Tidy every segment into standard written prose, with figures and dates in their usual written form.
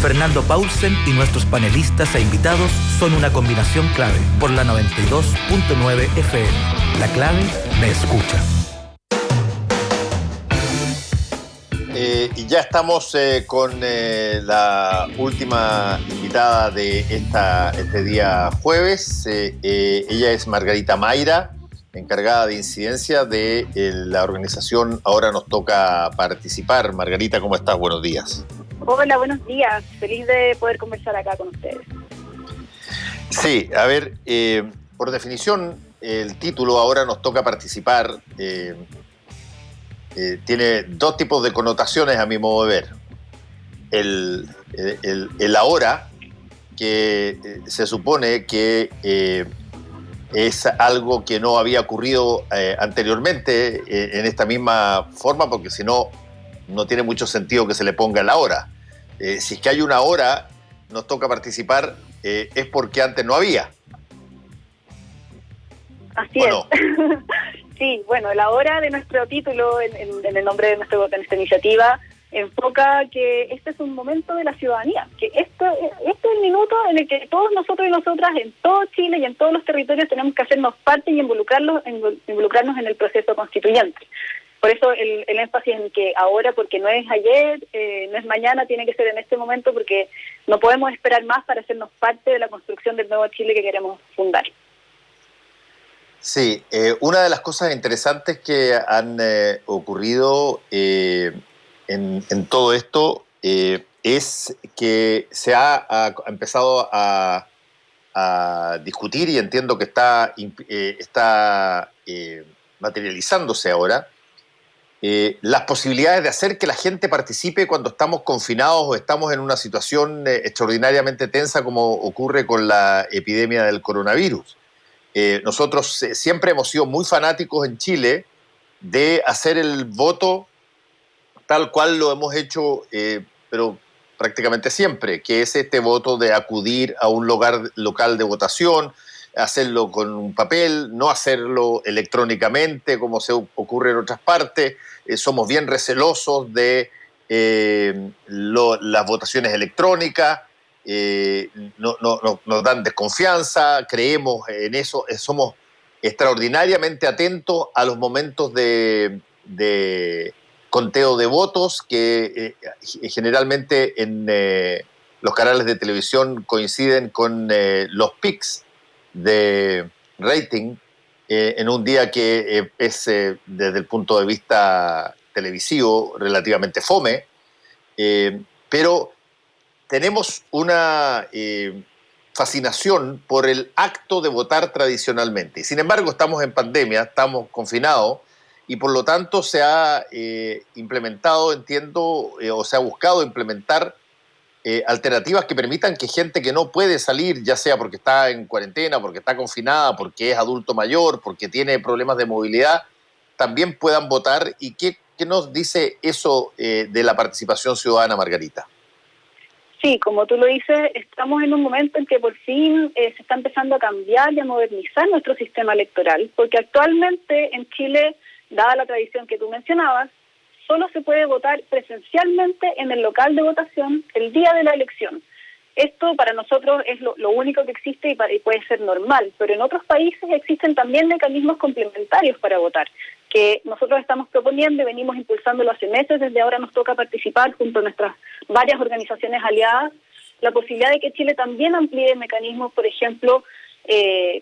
Fernando Paulsen y nuestros panelistas e invitados son una combinación clave por la 92.9 FM. La clave me escucha. Y ya estamos con la última invitada de este día jueves. Ella es Margarita Mayra, encargada de incidencia de la organización Ahora Nos Toca Participar. Margarita, ¿cómo estás? Buenos días. Hola, buenos días. Feliz de poder conversar acá con ustedes. Sí, a ver, por definición, el título Ahora Nos Toca Participar tiene dos tipos de connotaciones a mi modo de ver. El ahora, que se supone que es algo que no había ocurrido anteriormente en esta misma forma, porque si no, no tiene mucho sentido que se le ponga el ahora. Si es que hay una hora, nos toca participar, es porque antes no había. Así es. No? Sí, bueno, la hora de nuestro título, en el nombre de nuestra iniciativa, enfoca que este es un momento de la ciudadanía, que este es el minuto en el que todos nosotros y nosotras en todo Chile y en todos los territorios tenemos que hacernos parte y involucrarnos en el proceso constituyente. Por eso el énfasis en que ahora, porque no es ayer, no es mañana, tiene que ser en este momento, porque no podemos esperar más para hacernos parte de la construcción del nuevo Chile que queremos fundar. Sí, una de las cosas interesantes que han ocurrido en todo esto es que se ha empezado a discutir, y entiendo que está materializándose ahora, las posibilidades de hacer que la gente participe cuando estamos confinados o estamos en una situación extraordinariamente tensa como ocurre con la epidemia del coronavirus. Nosotros siempre hemos sido muy fanáticos en Chile de hacer el voto tal cual lo hemos hecho, pero prácticamente siempre, que es este voto de acudir a un local de votación, hacerlo con un papel, no hacerlo electrónicamente como se ocurre en otras partes. Somos bien recelosos de las votaciones electrónicas. Nos dan desconfianza, creemos en eso, somos extraordinariamente atentos a los momentos de conteo de votos que generalmente en los canales de televisión coinciden con los pics de rating en un día que es desde el punto de vista televisivo relativamente fome, pero tenemos una fascinación por el acto de votar tradicionalmente. Sin embargo, estamos en pandemia, estamos confinados, y por lo tanto se ha implementado, entiendo, o se ha buscado implementar alternativas que permitan que gente que no puede salir, ya sea porque está en cuarentena, porque está confinada, porque es adulto mayor, porque tiene problemas de movilidad, también puedan votar. ¿Y qué nos dice eso de la participación ciudadana, Margarita? Sí, como tú lo dices, estamos en un momento en que por fin se está empezando a cambiar y a modernizar nuestro sistema electoral, porque actualmente en Chile, dada la tradición que tú mencionabas, solo se puede votar presencialmente en el local de votación el día de la elección. Esto para nosotros es lo único que existe y puede ser normal, pero en otros países existen también mecanismos complementarios para votar, que nosotros estamos proponiendo y venimos impulsándolo hace meses. Desde Ahora Nos Toca Participar, junto a nuestras varias organizaciones aliadas, la posibilidad de que Chile también amplíe mecanismos, por ejemplo,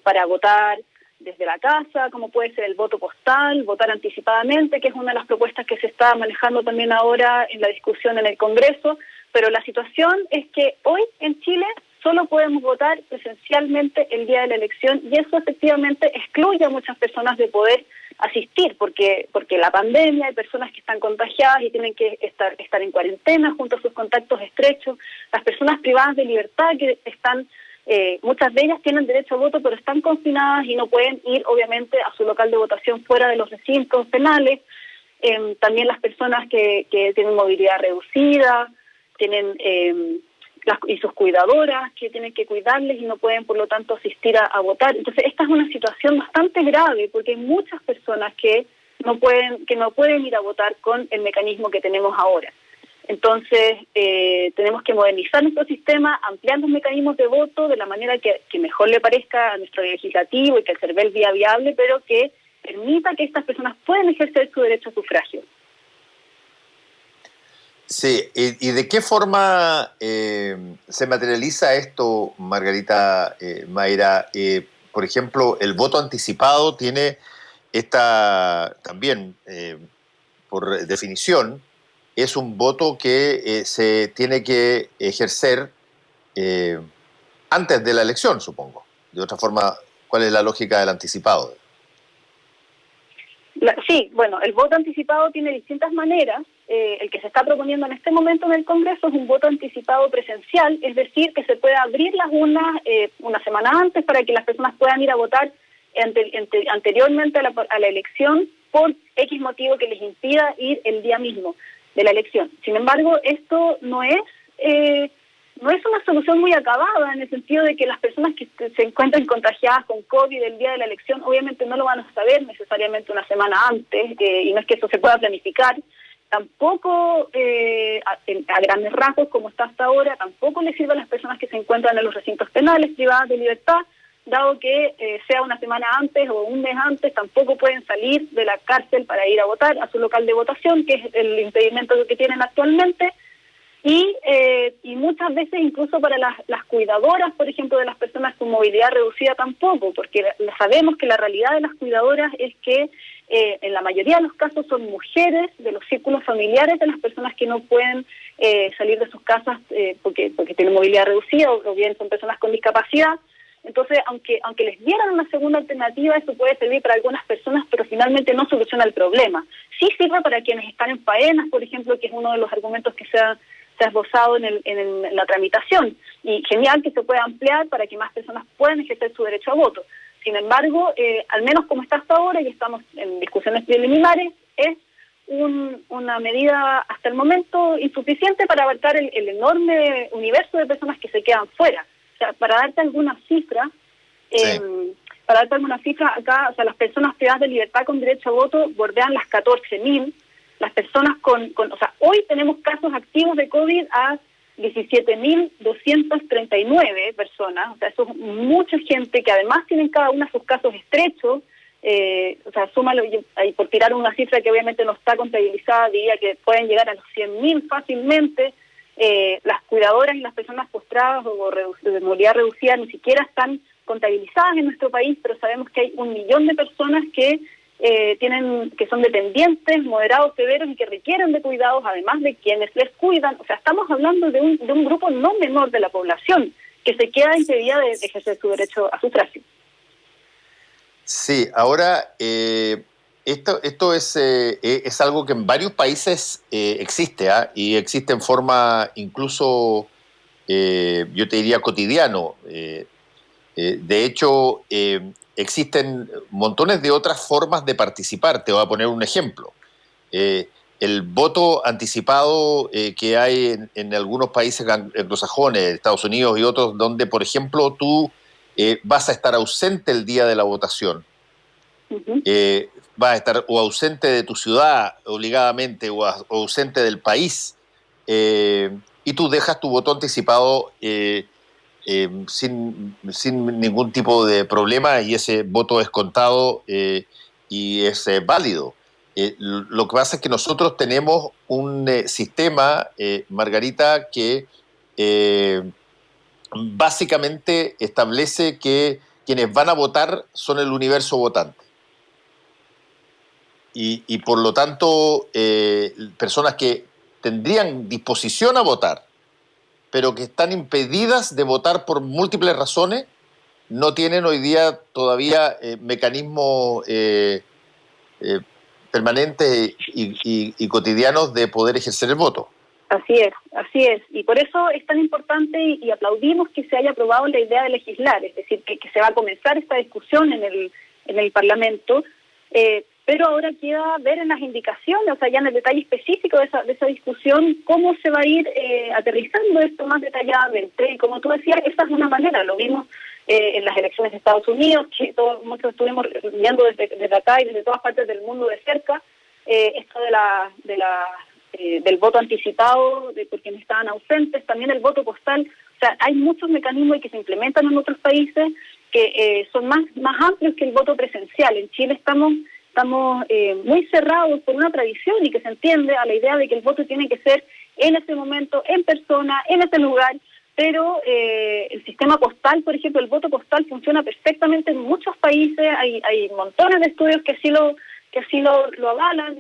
para votar desde la casa, como puede ser el voto postal, votar anticipadamente, que es una de las propuestas que se está manejando también ahora en la discusión en el Congreso. Pero la situación es que hoy en Chile solo podemos votar presencialmente el día de la elección, y eso efectivamente excluye a muchas personas de poder asistir, porque la pandemia, hay personas que están contagiadas y tienen que estar en cuarentena junto a sus contactos estrechos, las personas privadas de libertad que están, muchas de ellas tienen derecho a voto pero están confinadas y no pueden ir obviamente a su local de votación fuera de los recintos penales, también las personas que tienen movilidad reducida, tienen y sus cuidadoras que tienen que cuidarles y no pueden por lo tanto asistir a votar. Entonces esta es una situación bastante grave porque hay muchas personas que no pueden ir a votar con el mecanismo que tenemos ahora. Entonces, tenemos que modernizar nuestro sistema, ampliar los mecanismos de voto de la manera que mejor le parezca a nuestro legislativo y que el CERVEL sea viable, pero que permita que estas personas puedan ejercer su derecho a sufragio. Sí, ¿y de qué forma se materializa esto, Margarita Mayra? Por ejemplo, el voto anticipado tiene esta también, por definición, es un voto que se tiene que ejercer antes de la elección, supongo. De otra forma, ¿cuál es la lógica del anticipado? Sí, bueno, el voto anticipado tiene distintas maneras. El que se está proponiendo en este momento en el Congreso es un voto anticipado presencial, es decir, que se puede abrir las urnas una semana antes para que las personas puedan ir a votar anteriormente a la elección por X motivo que les impida ir el día mismo de la elección. Sin embargo, esto no es una solución muy acabada, en el sentido de que las personas que se encuentran contagiadas con COVID el día de la elección obviamente no lo van a saber necesariamente una semana antes, y no es que eso se pueda planificar. Tampoco, a grandes rasgos, como está hasta ahora, tampoco le sirve a las personas que se encuentran en los recintos penales privadas de libertad, dado que sea una semana antes o un mes antes, tampoco pueden salir de la cárcel para ir a votar a su local de votación, que es el impedimento que tienen actualmente. Y muchas veces incluso para las cuidadoras, por ejemplo, de las personas con movilidad reducida tampoco, porque sabemos que la realidad de las cuidadoras es que en la mayoría de los casos son mujeres de los círculos familiares de las personas que no pueden salir de sus casas porque tienen movilidad reducida o bien son personas con discapacidad. Entonces, aunque les dieran una segunda alternativa, eso puede servir para algunas personas, pero finalmente no soluciona el problema. Sí sirve para quienes están en faenas, por ejemplo, que es uno de los argumentos que se ha esbozado en la tramitación, y genial que se pueda ampliar para que más personas puedan ejercer su derecho a voto. Sin embargo, al menos como está hasta ahora, y estamos en discusiones preliminares, es una medida hasta el momento insuficiente para abarcar el enorme universo de personas que se quedan fuera. O sea, para darte alguna cifra, acá, o sea, las personas privadas de libertad con derecho a voto bordean las 14.000. Las personas o sea, hoy tenemos casos activos de COVID a 17.239 personas, o sea, eso es mucha gente que además tienen cada una sus casos estrechos, o sea, súmalo, y por tirar una cifra que obviamente no está contabilizada, diría que pueden llegar a los 100.000 fácilmente. Las cuidadoras y las personas postradas o de movilidad reducida ni siquiera están contabilizadas en nuestro país, pero sabemos que hay 1 millón de personas que que son dependientes, moderados, severos y que requieren de cuidados, además de quienes les cuidan. O sea, estamos hablando de un grupo no menor de la población que se queda impedida de ejercer su derecho a sufragio. Sí, ahora esto es algo que en varios países existe, y existe en forma incluso, yo te diría, cotidiano. De hecho, existen montones de otras formas de participar. Te voy a poner un ejemplo. El voto anticipado que hay en algunos países anglosajones, Estados Unidos y otros, donde, por ejemplo, tú vas a estar ausente el día de la votación. Uh-huh. Vas a estar o ausente de tu ciudad obligadamente o ausente del país, y tú dejas tu voto anticipado sin ningún tipo de problema, y ese voto es contado y es válido. Lo que pasa es que nosotros tenemos un sistema, Margarita, que básicamente establece que quienes van a votar son el universo votante. Y por lo tanto, personas que tendrían disposición a votar, pero que están impedidas de votar por múltiples razones, no tienen hoy día todavía mecanismos permanentes y cotidianos de poder ejercer el voto. Así es. Y por eso es tan importante y aplaudimos que se haya aprobado la idea de legislar, es decir, que se va a comenzar esta discusión en el Parlamento, pero ahora queda ver en las indicaciones, o sea, ya en el detalle específico de esa discusión, cómo se va a ir aterrizando esto más detalladamente. Y como tú decías, esa es una manera, lo vimos en las elecciones de Estados Unidos, que muchos estuvimos viendo desde acá y desde todas partes del mundo de cerca, esto de del voto anticipado por quienes estaban ausentes, también el voto postal. O sea, hay muchos mecanismos que se implementan en otros países que son más amplios que el voto presencial. En Chile estamos muy cerrados por una tradición y que se entiende a la idea de que el voto tiene que ser en ese momento, en persona, en ese lugar, pero el sistema postal, por ejemplo, el voto postal funciona perfectamente en muchos países, hay montones de estudios que así lo avalan.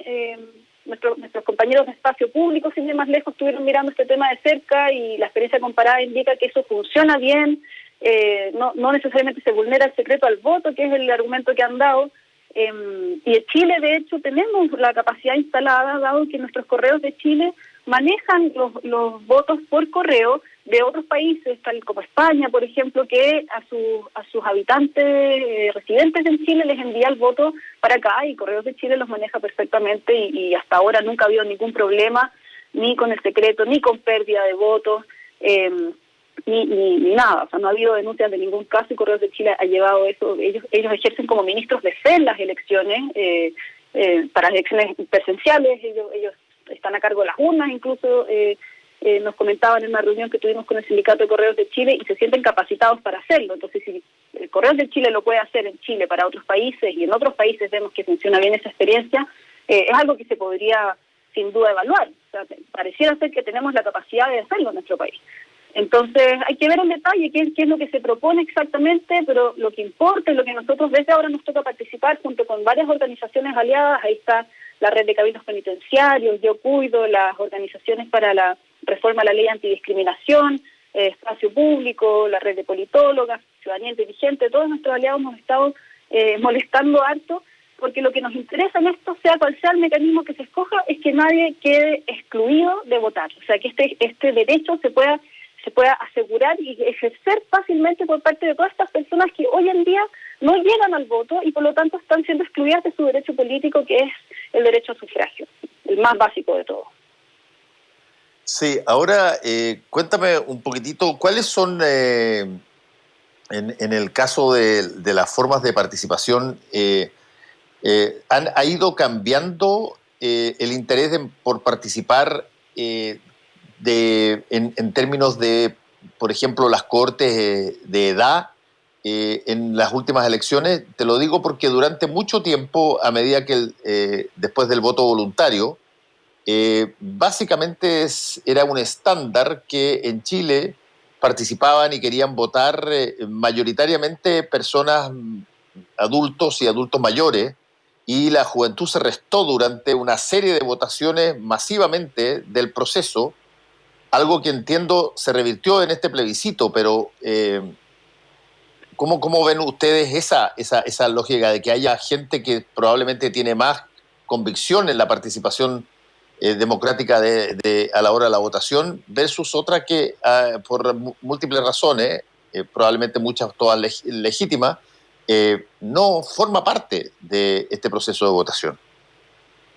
Nuestros compañeros de espacio público, sin ir más lejos, estuvieron mirando este tema de cerca y la experiencia comparada indica que eso funciona bien, no necesariamente se vulnera el secreto al voto, que es el argumento que han dado. Y en Chile, de hecho, tenemos la capacidad instalada, dado que nuestros correos de Chile manejan los votos por correo de otros países, tal como España, por ejemplo, que a sus habitantes residentes en Chile les envía el voto para acá, y Correos de Chile los maneja perfectamente y hasta ahora nunca ha habido ningún problema, ni con el secreto, ni con pérdida de votos, ni nada. O sea, no ha habido denuncias de ningún caso y Correos de Chile ha llevado eso. Ellos ejercen como ministros de fe en las elecciones, para elecciones presenciales, ellos están a cargo de las urnas, incluso nos comentaban en una reunión que tuvimos con el Sindicato de Correos de Chile y se sienten capacitados para hacerlo. Entonces, si el Correos de Chile lo puede hacer en Chile para otros países y en otros países vemos que funciona bien esa experiencia, es algo que se podría sin duda evaluar. O sea, pareciera ser que tenemos la capacidad de hacerlo en nuestro país. Entonces hay que ver en detalle qué es lo que se propone exactamente, pero lo que importa y lo que nosotros desde ahora nos toca participar junto con varias organizaciones aliadas, ahí está la red de cabildos penitenciarios, Yo Cuido, las organizaciones para la reforma a la ley antidiscriminación, espacio público, la red de politólogas, ciudadanía inteligente, todos nuestros aliados hemos estado molestando harto, porque lo que nos interesa en esto, sea cual sea el mecanismo que se escoja, es que nadie quede excluido de votar. O sea, que este derecho se pueda asegurar y ejercer fácilmente por parte de todas estas personas que hoy en día no llegan al voto y por lo tanto están siendo excluidas de su derecho político, que es el derecho al sufragio, el más básico de todos. Sí, ahora cuéntame un poquitito, ¿cuáles son, en el caso de las formas de participación, ha ido cambiando el interés por participar en términos de, por ejemplo, las cohortes de edad en las últimas elecciones? Te lo digo porque durante mucho tiempo, a medida que después del voto voluntario, básicamente era un estándar que en Chile participaban y querían votar mayoritariamente personas adultos y adultos mayores, y la juventud se restó durante una serie de votaciones masivamente del proceso, algo que entiendo se revirtió en este plebiscito, pero ¿cómo ven ustedes esa lógica de que haya gente que probablemente tiene más convicción en la participación democrática a la hora de la votación versus otra que por múltiples razones, probablemente muchas todas legítimas, no forma parte de este proceso de votación?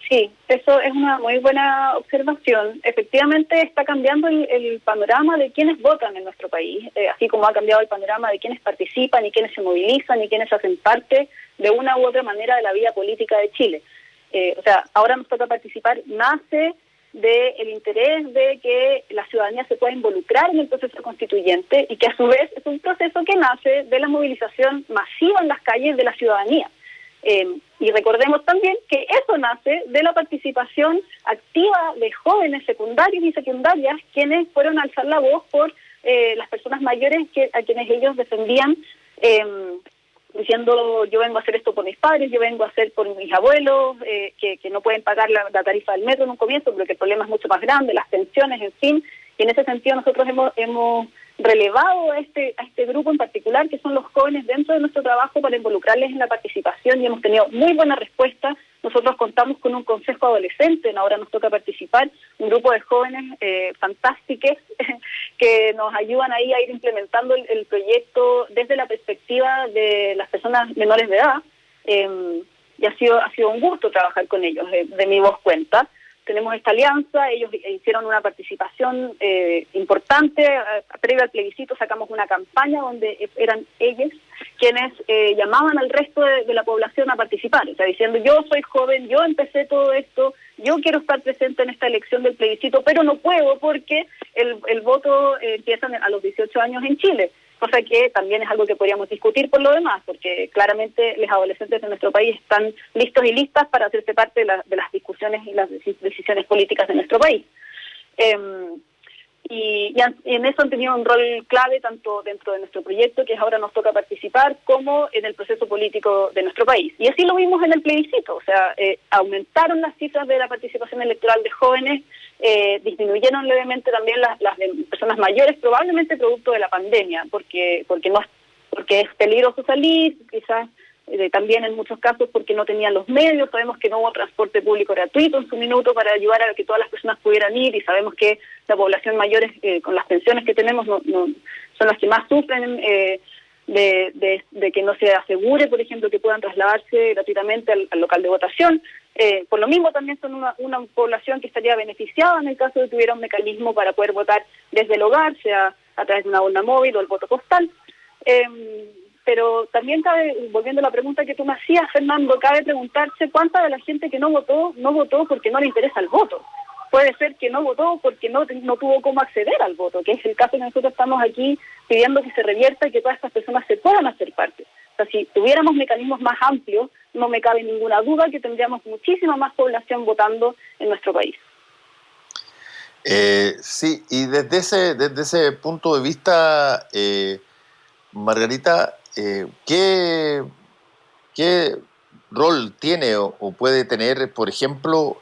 Sí, eso es una muy buena observación. Efectivamente está cambiando el panorama de quienes votan en nuestro país, así como ha cambiado el panorama de quienes participan y quienes se movilizan y quienes hacen parte de una u otra manera de la vida política de Chile. O sea, ahora nos toca participar, nace del interés de que la ciudadanía se pueda involucrar en el proceso constituyente y que a su vez es un proceso que nace de la movilización masiva en las calles de la ciudadanía. Y recordemos también que eso nace de la participación activa de jóvenes secundarios y secundarias quienes fueron a alzar la voz por las personas mayores a quienes ellos defendían, diciendo: yo vengo a hacer esto por mis padres, yo vengo a hacer por mis abuelos, que no pueden pagar la tarifa del metro en un comienzo, pero que el problema es mucho más grande, las pensiones, en fin. Y en ese sentido nosotros hemos relevado a este grupo en particular, que son los jóvenes, dentro de nuestro trabajo para involucrarles en la participación, y hemos tenido muy buena respuesta. Nosotros contamos con un consejo adolescente, ahora nos toca participar, un grupo de jóvenes fantásticos que nos ayudan ahí a ir implementando el proyecto desde la perspectiva de las personas menores de edad, y ha sido un gusto trabajar con ellos, de mi voz cuenta. Tenemos esta alianza, ellos hicieron una participación importante, previo al plebiscito sacamos una campaña donde eran ellos quienes llamaban al resto de la población a participar, o sea, diciendo: yo soy joven, yo empecé todo esto, yo quiero estar presente en esta elección del plebiscito, pero no puedo porque el voto empieza a los 18 años en Chile, cosa que también es algo que podríamos discutir por lo demás, porque claramente los adolescentes de nuestro país están listos y listas para hacerse parte de las discusiones y las decisiones políticas de nuestro país. Y en eso han tenido un rol clave tanto dentro de nuestro proyecto, que ahora nos toca participar, como en el proceso político de nuestro país. Y así lo vimos en el plebiscito, o sea, aumentaron las cifras de la participación electoral de jóvenes, disminuyeron levemente también las de personas mayores, probablemente producto de la pandemia, porque es peligroso salir, quizás también en muchos casos porque no tenían los medios. Sabemos que no hubo transporte público gratuito en su minuto para ayudar a que todas las personas pudieran ir, y sabemos que la población mayor, con las pensiones que tenemos, no son las que más sufren de que no se asegure, por ejemplo, que puedan trasladarse gratuitamente al local de votación. Por lo mismo también son una población que estaría beneficiada en el caso de que tuviera un mecanismo para poder votar desde el hogar, sea a través de una urna móvil o el voto postal. Pero también cabe, volviendo a la pregunta que tú me hacías, Fernando, cabe preguntarse cuánta de la gente que no votó porque no le interesa el voto. Puede ser que no votó porque no tuvo cómo acceder al voto, que es el caso que nosotros estamos aquí pidiendo que se revierta y que todas estas personas se puedan hacer parte. O sea, si tuviéramos mecanismos más amplios, no me cabe ninguna duda que tendríamos muchísima más población votando en nuestro país. Sí, y desde ese punto de vista, Margarita, ¿qué rol tiene o puede tener, por ejemplo,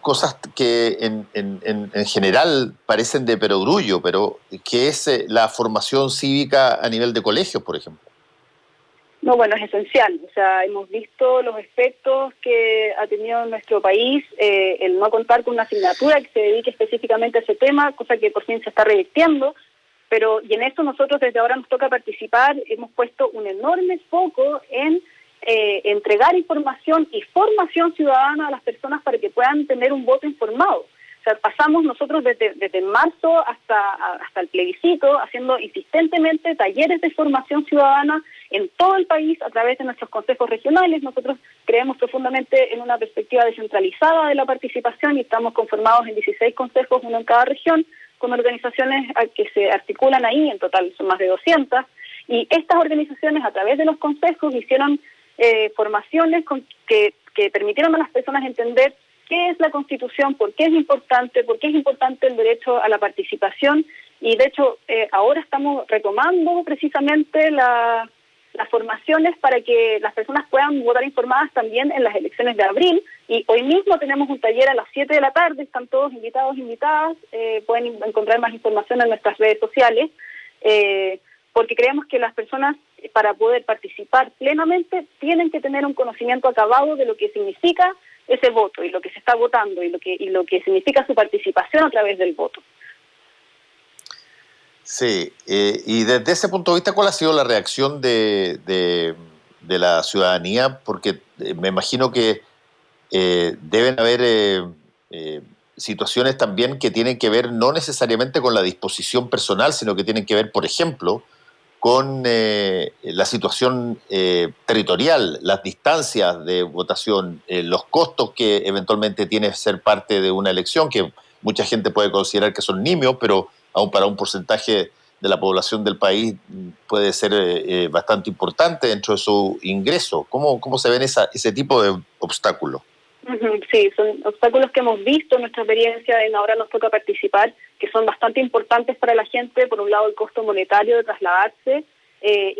cosas que en general parecen de perogrullo, pero que es la formación cívica a nivel de colegios, por ejemplo? No, bueno, es esencial. O sea, hemos visto los efectos que ha tenido en nuestro país el no contar con una asignatura que se dedique específicamente a ese tema, cosa que por fin se está revirtiendo. Y en eso nosotros desde ahora nos toca participar. Hemos puesto un enorme foco en entregar información y formación ciudadana a las personas para que puedan tener un voto informado. O sea, pasamos nosotros desde marzo hasta el plebiscito haciendo insistentemente talleres de formación ciudadana en todo el país a través de nuestros consejos regionales. Nosotros creemos profundamente en una perspectiva descentralizada de la participación y estamos conformados en 16 consejos, uno en cada región, con organizaciones que se articulan ahí, en total son más de 200, y estas organizaciones a través de los consejos hicieron formaciones que permitieron a las personas entender qué es la Constitución, por qué es importante el derecho a la participación, y de hecho ahora estamos retomando precisamente las formaciones para que las personas puedan votar informadas también en las elecciones de abril, y hoy mismo tenemos un taller a las 7 de la tarde, están todos invitados, invitadas, pueden encontrar más información en nuestras redes sociales, porque creemos que las personas, para poder participar plenamente, tienen que tener un conocimiento acabado de lo que significa ese voto y lo que se está votando y lo que significa su participación a través del voto. Sí, y desde ese punto de vista, ¿cuál ha sido la reacción de la ciudadanía? Porque me imagino que deben haber situaciones también que tienen que ver no necesariamente con la disposición personal, sino que tienen que ver, por ejemplo, con la situación territorial, las distancias de votación, los costos que eventualmente tiene ser parte de una elección, que mucha gente puede considerar que son nimios, pero aún para un porcentaje de la población del país puede ser bastante importante dentro de su ingreso. ¿Cómo se ven ese tipo de obstáculos? Sí, son obstáculos que hemos visto en nuestra experiencia en Ahora Nos Toca Participar, que son bastante importantes para la gente. Por un lado, el costo monetario de trasladarse,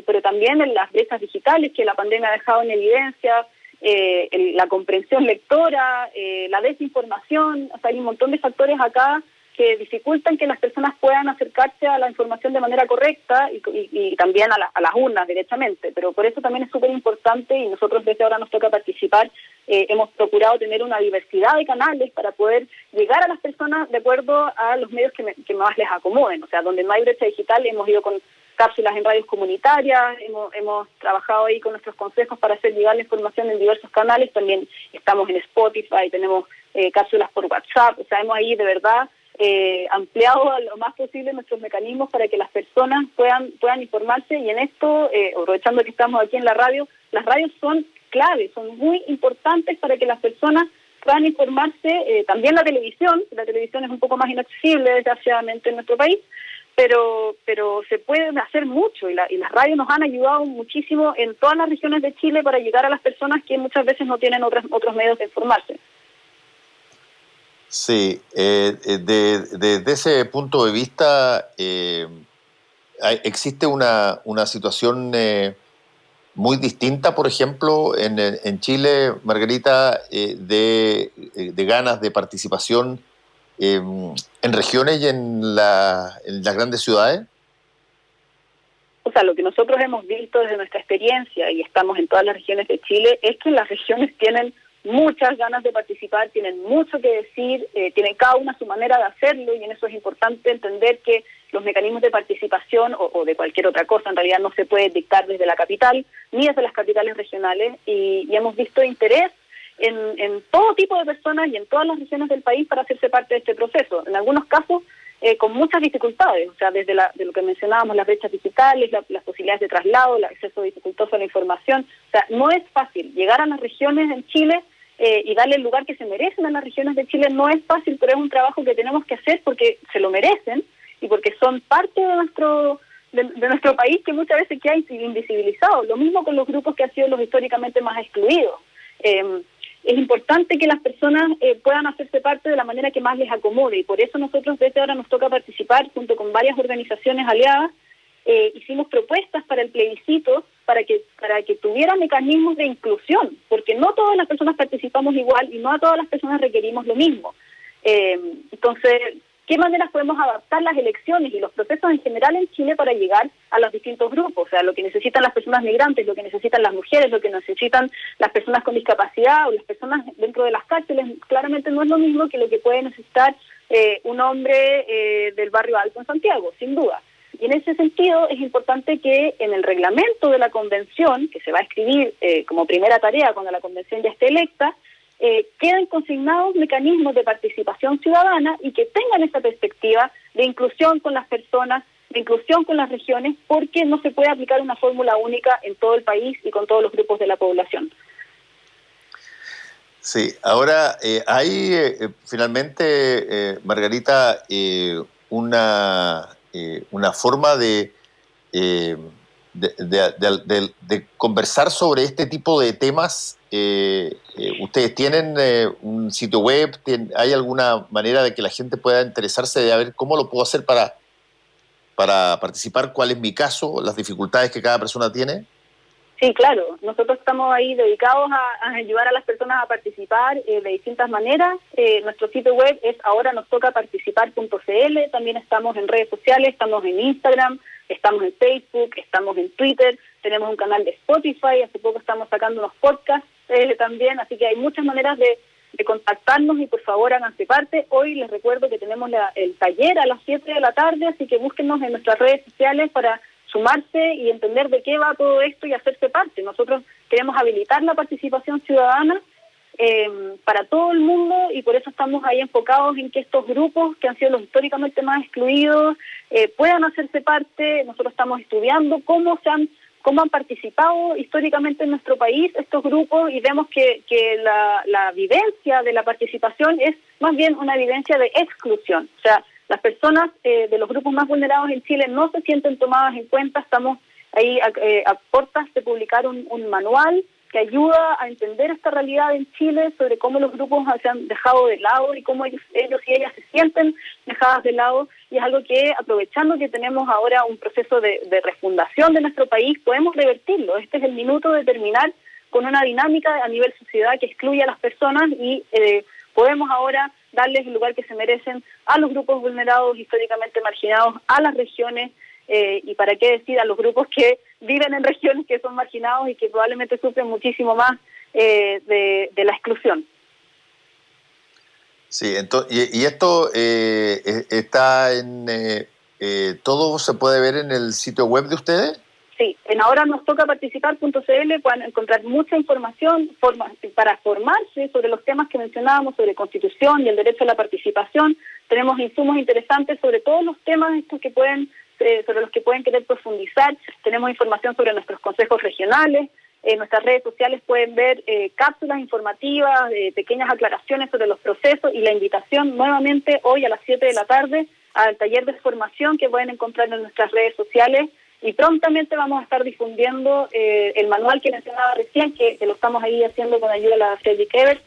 pero también en las brechas digitales que la pandemia ha dejado en evidencia, la comprensión lectora, la desinformación. O sea, hay un montón de factores acá que dificultan que las personas puedan acercarse a la información de manera correcta y también a las urnas directamente. Pero por eso también es súper importante, y nosotros desde Ahora Nos Toca Participar hemos procurado tener una diversidad de canales para poder llegar a las personas de acuerdo a los medios que más les acomoden. O sea, donde no hay brecha digital, hemos ido con cápsulas en radios comunitarias, hemos trabajado ahí con nuestros consejos para hacer llegar la información en diversos canales. También estamos en Spotify, tenemos cápsulas por WhatsApp. O sea, hemos ahí de verdad ampliado a lo más posible nuestros mecanismos para que las personas puedan informarse. Y en esto, aprovechando que estamos aquí en la radio, las radios son clave, son muy importantes para que las personas puedan informarse, también la televisión es un poco más inaccesible desgraciadamente en nuestro país, pero se puede hacer mucho y las radios nos han ayudado muchísimo en todas las regiones de Chile para llegar a las personas que muchas veces no tienen otros medios de informarse. Sí, desde ese punto de vista existe una situación muy distinta, por ejemplo, en Chile, Margarita, de ganas de participación en regiones y en las grandes ciudades. O sea, lo que nosotros hemos visto desde nuestra experiencia, y estamos en todas las regiones de Chile, es que las regiones tienen muchas ganas de participar, tienen mucho que decir, tienen cada una su manera de hacerlo, y en eso es importante entender que los mecanismos de participación o de cualquier otra cosa en realidad no se puede dictar desde la capital ni desde las capitales regionales, y hemos visto interés en todo tipo de personas y en todas las regiones del país para hacerse parte de este proceso. En algunos casos con muchas dificultades, o sea, desde de lo que mencionábamos, las brechas digitales, las posibilidades de traslado, el acceso dificultoso a la información. O sea, no es fácil llegar a las regiones en Chile y darle el lugar que se merecen a las regiones de Chile. No es fácil, pero es un trabajo que tenemos que hacer porque se lo merecen y porque son parte de nuestro país, que muchas veces queda invisibilizado. Lo mismo con los grupos que han sido los históricamente más excluidos. Es importante que las personas puedan hacerse parte de la manera que más les acomode, y por eso nosotros desde ahora nos toca participar junto con varias organizaciones aliadas. Hicimos propuestas para el plebiscito para que tuviera mecanismos de inclusión, porque no todas las personas participamos igual y no a todas las personas requerimos lo mismo. Entonces, ¿qué maneras podemos adaptar las elecciones y los procesos en general en Chile para llegar a los distintos grupos? O sea, lo que necesitan las personas migrantes, lo que necesitan las mujeres, lo que necesitan las personas con discapacidad o las personas dentro de las cárceles, claramente no es lo mismo que lo que puede necesitar un hombre del barrio alto en Santiago, sin duda. Y en ese sentido es importante que en el reglamento de la convención, que se va a escribir como primera tarea cuando la convención ya esté electa, queden consignados mecanismos de participación ciudadana y que tengan esa perspectiva de inclusión con las personas, de inclusión con las regiones, porque no se puede aplicar una fórmula única en todo el país y con todos los grupos de la población. Sí, ahora hay finalmente, Margarita, una forma de conversar sobre este tipo de temas. ¿Ustedes tienen un sitio web? ¿Hay alguna manera de que la gente pueda interesarse de ver cómo lo puedo hacer para participar? ¿Cuál es mi caso? ¿Las dificultades que cada persona tiene? Sí, claro. Nosotros estamos ahí dedicados a ayudar a las personas a participar de distintas maneras. Nuestro sitio web es ahoranostocaparticipar.cl. También estamos en redes sociales, estamos en Instagram, estamos en Facebook, estamos en Twitter, tenemos un canal de Spotify, hace poco estamos sacando unos podcasts también, así que hay muchas maneras de contactarnos y por favor háganse parte. Hoy les recuerdo que tenemos el taller a las 7 de la tarde, así que búsquennos en nuestras redes sociales para sumarse y entender de qué va todo esto y hacerse parte. Nosotros queremos habilitar la participación ciudadana para todo el mundo, y por eso estamos ahí enfocados en que estos grupos que han sido los históricamente más excluidos puedan hacerse parte. Nosotros estamos estudiando cómo han participado históricamente en nuestro país estos grupos, y vemos que la vivencia de la participación es más bien una vivencia de exclusión. O sea, las personas de los grupos más vulnerados en Chile no se sienten tomadas en cuenta. Estamos ahí a puertas de publicar un manual que ayuda a entender esta realidad en Chile sobre cómo los grupos se han dejado de lado y cómo ellos y ellas se sienten dejadas de lado. Y es algo que, aprovechando que tenemos ahora un proceso de refundación de nuestro país, podemos revertirlo. Este es el minuto de terminar con una dinámica a nivel sociedad que excluye a las personas, y podemos ahora darles el lugar que se merecen a los grupos vulnerados, históricamente marginados, a las regiones, y para qué decir a los grupos que viven en regiones que son marginados y que probablemente sufren muchísimo más de la exclusión. Sí, y esto está en... ¿todo se puede ver en el sitio web de ustedes? Sí, en ahoranostocaparticipar.cl pueden encontrar mucha información para formarse sobre los temas que mencionábamos, sobre Constitución y el derecho a la participación. Tenemos insumos interesantes sobre todos los temas estos que sobre los que pueden querer profundizar. Tenemos información sobre nuestros consejos regionales, En nuestras redes sociales pueden ver cápsulas informativas, pequeñas aclaraciones sobre los procesos y la invitación nuevamente hoy a las 7 de la tarde al taller de formación que pueden encontrar en nuestras redes sociales. Y prontamente vamos a estar difundiendo el manual que mencionaba recién, que lo estamos ahí haciendo con ayuda de la Frederick Ebert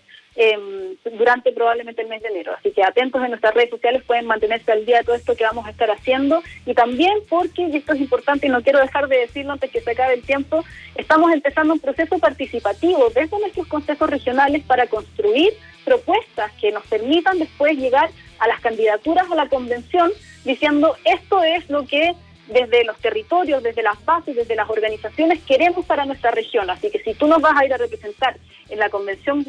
durante probablemente el mes de enero. Así que atentos en nuestras redes sociales, pueden mantenerse al día de todo esto que vamos a estar haciendo. Y también porque, y esto es importante y no quiero dejar de decirlo antes que se acabe el tiempo, estamos empezando un proceso participativo desde nuestros consejos regionales para construir propuestas que nos permitan después llegar a las candidaturas a la convención diciendo esto es lo que desde los territorios, desde las bases, desde las organizaciones queremos para nuestra región. Así que si tú nos vas a ir a representar en la convención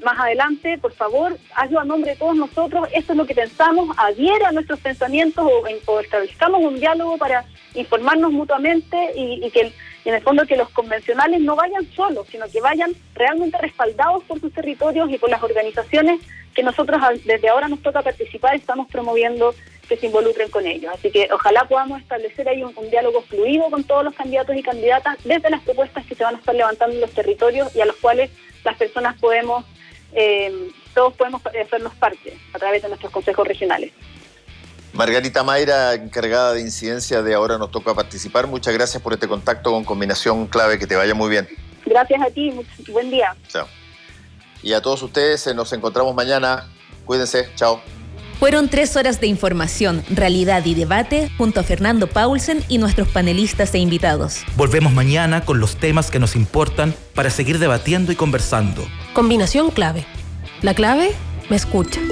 más adelante, por favor, hazlo a nombre de todos nosotros. Esto es lo que pensamos, adhiere a nuestros pensamientos o establezcamos un diálogo para informarnos mutuamente y que en el fondo que los convencionales no vayan solos, sino que vayan realmente respaldados por sus territorios y por las organizaciones que nosotros desde ahora nos toca participar, estamos promoviendo que se involucren con ellos. Así que ojalá podamos establecer ahí un diálogo fluido con todos los candidatos y candidatas desde las propuestas que se van a estar levantando en los territorios y a los cuales las personas todos podemos hacernos parte a través de nuestros consejos regionales. Margarita Mayra, encargada de incidencia de Ahora Nos Toca Participar, muchas gracias por este contacto con Combinación Clave, que te vaya muy bien. Gracias a ti, buen día. Chao. Y a todos ustedes, nos encontramos mañana. Cuídense, chao. Fueron 3 horas de información, realidad y debate junto a Fernando Paulsen y nuestros panelistas e invitados. Volvemos mañana con los temas que nos importan para seguir debatiendo y conversando. Combinación Clave. La clave me escucha.